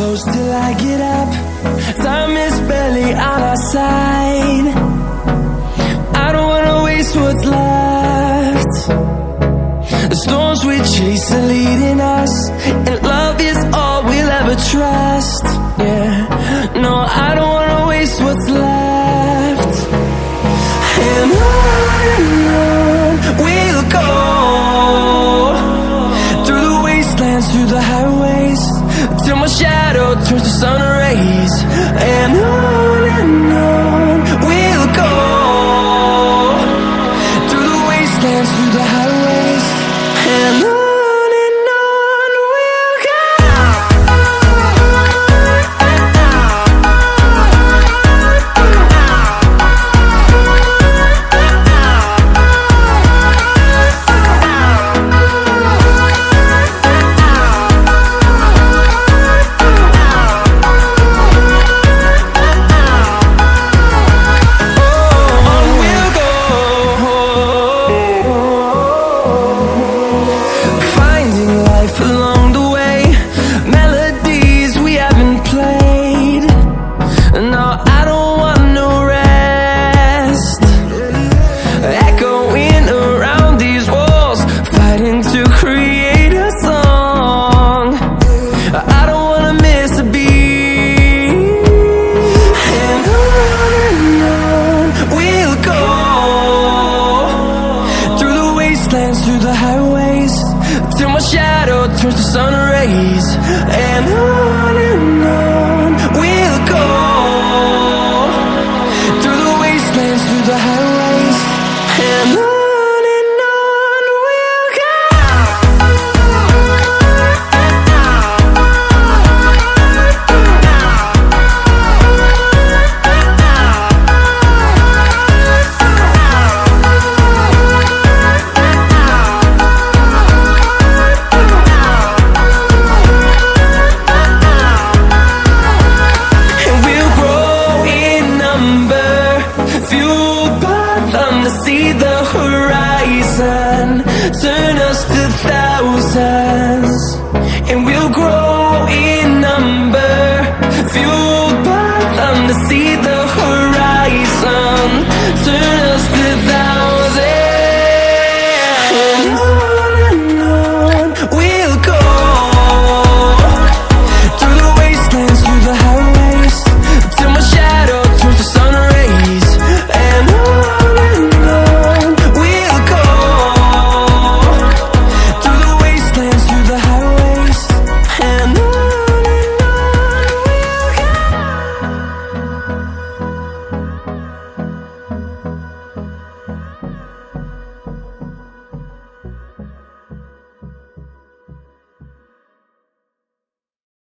close till I get up. Time is barely on our side. I don't wanna waste what's left. The storms we chase are leading us, and love is all we'll ever trust. Yeah, no, I don't wanna waste what's left. And on we'll go, through the wastelands, through the highways, till my shadow turns to sun rays. And on we'll go, through the wastelands, through the highways, and on we'll go. Through the highways, till my shadow turns to sun rays. And on we'll go, through the wastelands, through the highways, and on we'll go. See the